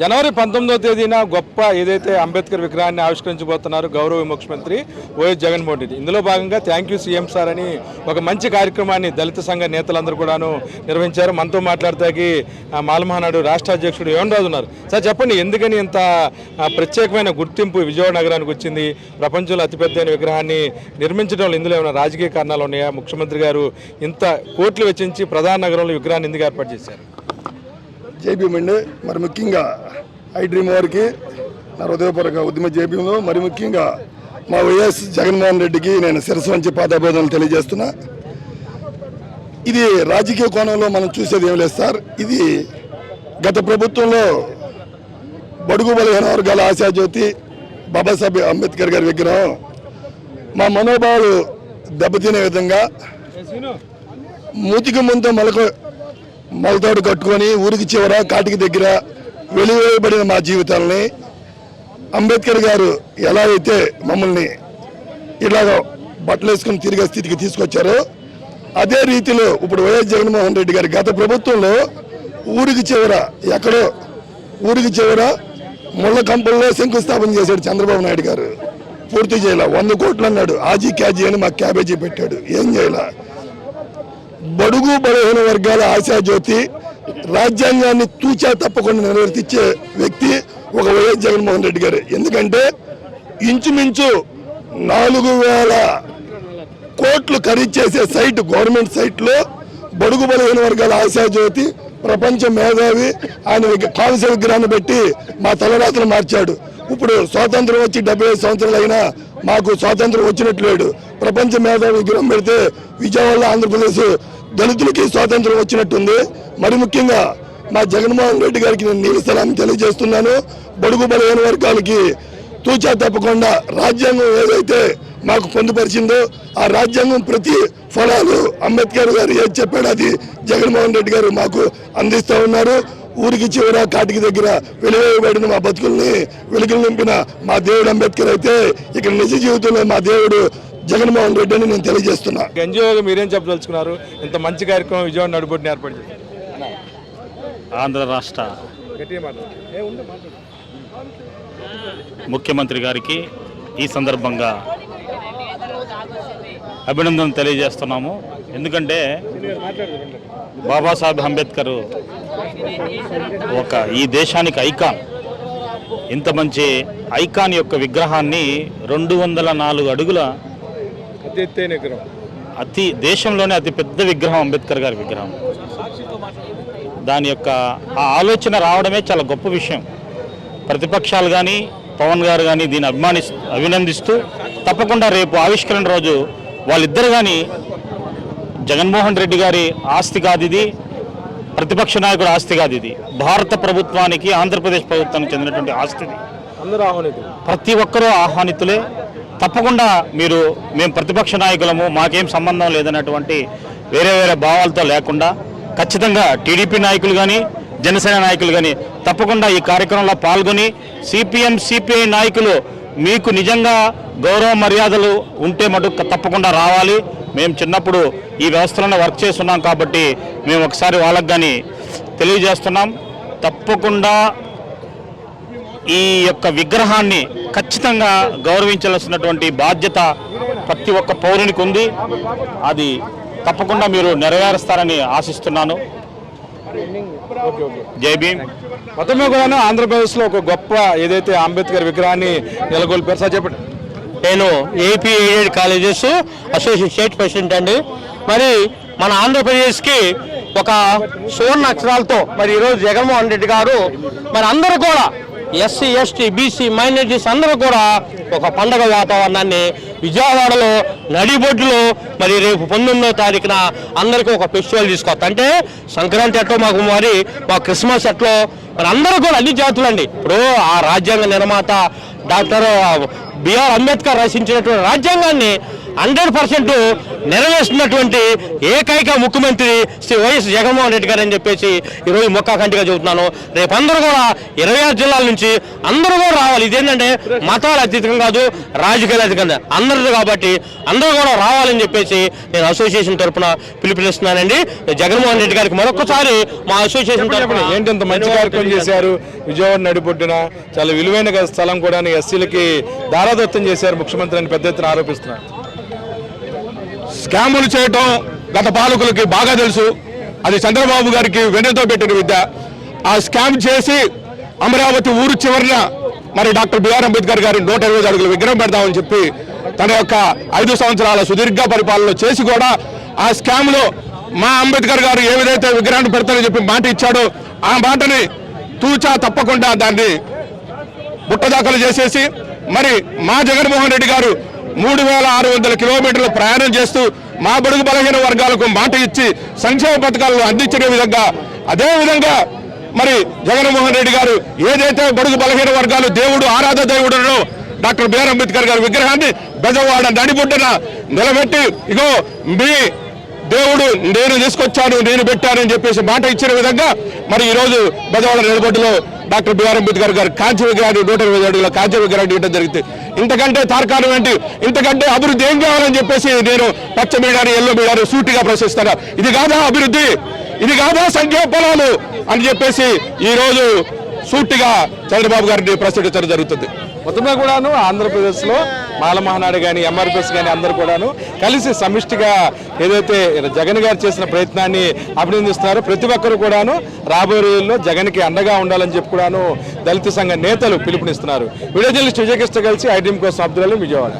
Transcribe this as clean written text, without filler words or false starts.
జనవరి 19వ తేదీన గొప్ప ఏదైతే అంబేద్కర్ విగ్రహాన్ని ఆవిష్కరించబోతున్నారు గౌరవ ముఖ్యమంత్రి వైఎస్ జగన్మోహన్ రెడ్డి. ఇందులో భాగంగా థ్యాంక్ యూ సీఎం సార్ అని ఒక మంచి కార్యక్రమాన్ని దళిత సంఘ నేతలందరూ కూడాను నిర్వహించారు. మనతో మాట్లాడతాకి మాలమహానాడు రాష్ట్ర అధ్యక్షుడు యోన్ రాజు ఉన్నారు. సార్ చెప్పండి, ఎందుకని ఇంత ప్రత్యేకమైన గుర్తింపు విజయవాడ నగరానికి వచ్చింది? ప్రపంచంలో అతిపెద్ద విగ్రహాన్ని నిర్మించడంలో ఇందులో ఏమైనా రాజకీయ కారణాలు ఉన్నాయా? ముఖ్యమంత్రి గారు ఇంత కోట్లు వెచ్చించి ప్రధాన నగరంలో విగ్రహాన్ని ఎందుకు ఏర్పాటు చేశారు? జేబీఎం మరి ముఖ్యంగా ఐ డ్రీమ్ వారికి నా హృదయపూర్వక ఉద్యమ జేబీఎంలో మరి ముఖ్యంగా మా వైఎస్ జగన్మోహన్ రెడ్డికి నేను శిరస్సు వంచి పాదాభివందనలు తెలియజేస్తున్నా. ఇది రాజకీయ కోణంలో మనం చూసేది ఏం లేదు సార్. ఇది గత ప్రభుత్వంలో బడుగు బలహీన వర్గాల ఆశాజ్యోతి బాబాసాహెబ్ అంబేద్కర్ గారి విగ్రహం మా మనోభావాలు దెబ్బతినే విధంగా మూతికి ముందు మొలతాడు కట్టుకొని ఊరికి చివర కాటికి దగ్గర వెలివేయబడిన మా జీవితాలని అంబేద్కర్ గారు ఎలా అయితే మమ్మల్ని ఇలాగ బట్టలు వేసుకుని తిరిగే స్థితికి తీసుకొచ్చారో అదే రీతిలో ఇప్పుడు వైఎస్ జగన్మోహన్ రెడ్డి గారి గత ప్రభుత్వంలో ఊరికి చివర ఎక్కడో ఊరికి చివర ముళ్ళ కంపల్లో శంకుస్థాపన చేశాడు చంద్రబాబు నాయుడు గారు. పూర్తి చేయాల 100 కోట్లు అన్నాడు, ఆజీ క్యాజీ అని మాకు క్యాబేజీ పెట్టాడు. ఏం చేయాల? బడుగు బలహీన వర్గాల ఆశాజ్యోతి రాజ్యాంగాన్ని తూచా తప్పకుండా నిర్వర్తించే వ్యక్తి ఒక వైఎస్ జగన్మోహన్ రెడ్డి గారు. ఎందుకంటే ఇంచుమించు 4,000 కోట్లు ఖరీదు చేసే సైట్, గవర్నమెంట్ సైట్లో బడుగు బలహీన వర్గాల ఆశాజ్యోతి ప్రపంచ మేధావి ఆయన కాంస్య విగ్రహాన్ని పెట్టి మా తలరాత్రులు మార్చాడు. ఇప్పుడు స్వాతంత్రం వచ్చి 75 సంవత్సరాలు అయినా మాకు స్వాతంత్రం వచ్చినట్లు లేడు. ప్రపంచ మేధావి విగ్రహం పెడితే విజయవాడలో ఆంధ్రప్రదేశ్ దళితులకి స్వాతంత్రం వచ్చినట్టుంది. మరి ముఖ్యంగా మా జగన్మోహన్ రెడ్డి గారికి నేను నీలి స్థలాన్ని తెలియజేస్తున్నాను. బడుగు బలహీన వర్గాలకి తూచా తప్పకుండా రాజ్యాంగం ఏదైతే మాకు పొందుపరిచిందో ఆ రాజ్యాంగం ప్రతి ఫలాలు అంబేద్కర్ గారు ఏది చెప్పాడో అది జగన్మోహన్ రెడ్డి గారు మాకు అందిస్తూ ఉన్నారు. ఊరికి చివర కాటికి దగ్గర వెలివేయబడిన మా బతుకుల్ని వెలుగులు నింపిన మా దేవుడు అంబేద్కర్ అయితే ఇక్కడ నిజ జీవితంలో మా దేవుడు జగన్మోహన్ రెడ్డి అని నేను తెలియజేస్తున్నా. ఎన్జిఓగా మీరేం చెప్పదలుచుకున్నారు? ఇంత మంచి కార్యక్రమం విజయవాడ నడుబొట్టుని ఏర్పాటు చేశారు. ఆంధ్ర రాష్ట్ర ముఖ్యమంత్రి గారికి ఈ సందర్భంగా అభినందనలు తెలియజేస్తున్నాము. ఎందుకంటే బాబాసాహెబ్ అంబేద్కర్ ఈ దేశానికి ఐకాన్. ఇంత మంచి ఐకాన్ యొక్క విగ్రహాన్ని 204 అడుగుల దేశంలోనే అతి పెద్ద విగ్రహం అంబేద్కర్ గారి విగ్రహం. దాని యొక్క ఆ ఆలోచన రావడమే చాలా గొప్ప విషయం. ప్రతిపక్షాలు కానీ పవన్ గారు కానీ దీన్ని అభినందిస్తూ తప్పకుండా రేపు ఆవిష్కరణ రోజు వాళ్ళిద్దరు కానీ జగన్మోహన్ రెడ్డి గారి ఆస్తి కాదు ఇది, ప్రతిపక్ష నాయకుడు ఆస్తి కాదు ఇది, భారత ప్రభుత్వానికి ఆంధ్రప్రదేశ్ ప్రభుత్వానికి చెందినటువంటి ఆస్తి. ప్రతి ఒక్కరూ ఆహ్వానితులే. తప్పకుండా మేము ప్రతిపక్ష నాయకులము, మాకేం సంబంధం లేదన్నటువంటి వేరే భావాలతో లేకుండా ఖచ్చితంగా టీడీపీ నాయకులు కానీ జనసేన నాయకులు కానీ తప్పకుండా ఈ కార్యక్రమంలో పాల్గొని సిపిఎం సిపిఐ నాయకులు మీకు నిజంగా గౌరవ మర్యాదలు ఉంటే మటుకు తప్పకుండా రావాలి. మేము చిన్నప్పుడు ఈ వ్యవస్థలోనే వర్క్ చేస్తున్నాం కాబట్టి మేము ఒకసారి వాళ్ళకి కానీ తెలియజేస్తున్నాం. తప్పకుండా ఈ యొక్క విగ్రహాన్ని ఖచ్చితంగా గౌరవించాల్సినటువంటి బాధ్యత ప్రతి ఒక్క పౌరునికి ఉంది. అది తప్పకుండా మీరు నెరవేరుస్తారని ఆశిస్తున్నాను. జై భీమ్. మొత్తమే కూడా ఆంధ్రప్రదేశ్లో ఒక గొప్ప ఏదైతే అంబేద్కర్ విగ్రహాన్ని నెలకొల్పారు. సార్ చెప్పండి. నేను AP aided colleges associate state president అండి. మరి మన ఆంధ్రప్రదేశ్కి ఒక సువర్ణ అక్షరాలతో మరి ఈరోజు జగన్మోహన్ రెడ్డి గారు మరి అందరూ కూడా ఎస్సీ ఎస్టీ బీసీ మైనారిటీస్ అందరూ కూడా ఒక పండగ వాతావరణాన్ని విజయవాడలో నడిబొడ్డులో మరి రేపు 19వ తారీఖున అందరికీ ఒక ఫెస్టివల్ తీసుకొస్తా. అంటే సంక్రాంతి ఎట్లో మా క్రిస్మస్ ఎట్లో మరి అందరూ కూడా అన్ని జాతులు అండి. ఇప్పుడు ఆ రాజ్యాంగ నిర్మాత డాక్టర్ బిఆర్ అంబేద్కర్ రచించినటువంటి రాజ్యాంగాన్ని 100% నెరవేరుస్తున్నటువంటి ఏకైక ముఖ్యమంత్రి శ్రీ వైఎస్ జగన్మోహన్ రెడ్డి గారు అని చెప్పేసి ఈరోజు మొక్కాకంటిగా చెబుతున్నాను. రేపు అందరూ కూడా 26 జిల్లాల నుంచి అందరూ కూడా రావాలి. ఇదేంటంటే మతాల అతీతం కాదు, రాజకీయాల అతీతంగా అందరిది కాబట్టి అందరూ కూడా రావాలని చెప్పేసి నేను అసోసియేషన్ తరఫున పిలుపునిస్తున్నానండి. జగన్మోహన్ రెడ్డి గారికి మరొకసారి మా అసోసియేషన్ తరఫున ఏంటి ఇంత మంచి కార్యక్రమం చేశారు. విజయవాడ నడిబొడ్డున చాలా విలువైన స్థలం కూడా ఎస్సీలకి దారాదత్తం చేశారు ముఖ్యమంత్రి అని పెద్ద ఎత్తున ఆరోపిస్తున్నారు. స్కాములు చేయటం గత పాలకులకి బాగా తెలుసు. అది చంద్రబాబు గారికి వెన్నెతో పెట్టిన విద్య. ఆ స్కామ్ చేసి అమరావతి ఊరు చివరిన మరి డాక్టర్ బిఆర్ అంబేద్కర్ గారి 120 అడుగుల విగ్రహం పెడదామని చెప్పి తన యొక్క 5 సంవత్సరాల సుదీర్ఘ పరిపాలన చేసి కూడా ఆ స్కామ్ లో మా అంబేద్కర్ గారు ఏ విధైతే విగ్రహాన్ని పెడతారని చెప్పి మాట ఇచ్చాడో ఆ మాటని తూచా తప్పకుండా దాన్ని బుట్టదాఖలు చేసేసి మరి మా జగన్మోహన్ రెడ్డి గారు 3600 కిలోమీటర్లు ప్రయాణం చేస్తూ మా బడుగు బలహీన వర్గాలకు మాట ఇచ్చి సంక్షేమ పథకాలను అందించే విధంగా అదే విధంగా మరి జగన్మోహన్ రెడ్డి గారు ఏదైతే బడుగు బలహీన వర్గాలు దేవుడు ఆరాధ దేవుడునో డాక్టర్ బిఆర్ అంబేద్కర్ గారి విగ్రహాన్ని బెజవాడ నడిబొడ్డున నిలబెట్టి ఇగో మీ దేవుడు నేను తీసుకొచ్చాను నేను పెట్టానని చెప్పేసి మాట ఇచ్చిన విధంగా మరి ఈరోజు బెజవాడ నిలబొడ్డులో డాక్టర్ బిఆర్ అంబేద్కర్ గారు కాంస్య విగ్రహాన్ని 120 అడుగుల కాంస్య విగ్రహాన్ని ఇవ్వడం జరిగింది. ఇంతకంటే తార్కాణం ఏంటి, ఇంతకంటే అభివృద్ధి ఏం కావాలని చెప్పేసి నేను పచ్చ మీడియాని ఎల్లో మీడియాని సూటిగా ప్రశ్నిస్తాను. ఇది కాదా అభివృద్ధి, ఇది కాదా సంక్షేమ ఫలాలు అని చెప్పేసి ఈరోజు సూటిగా చంద్రబాబు గారిని ప్రశ్నించడం జరుగుతుంది. మొత్తమే కూడాను ఆంధ్రప్రదేశ్లో మాల మహానాడు కానీ ఎంఆర్పిఎస్ కానీ అందరూ కూడాను కలిసి సమిష్టిగా ఏదైతే జగన్ గారు చేసిన ప్రయత్నాన్ని అభినందిస్తున్నారు. ప్రతి ఒక్కరు కూడాను రాబోయే రోజుల్లో జగన్కి అండగా ఉండాలని చెప్పి కూడాను దళిత సంఘ నేతలు పిలుపునిస్తున్నారు. వీడియో జర్నలిస్ట్ విజయకృష్ణ కలిసి ఐడ్రీమ్ కోసం అబ్దుల్ అలీ, విజయవాడ.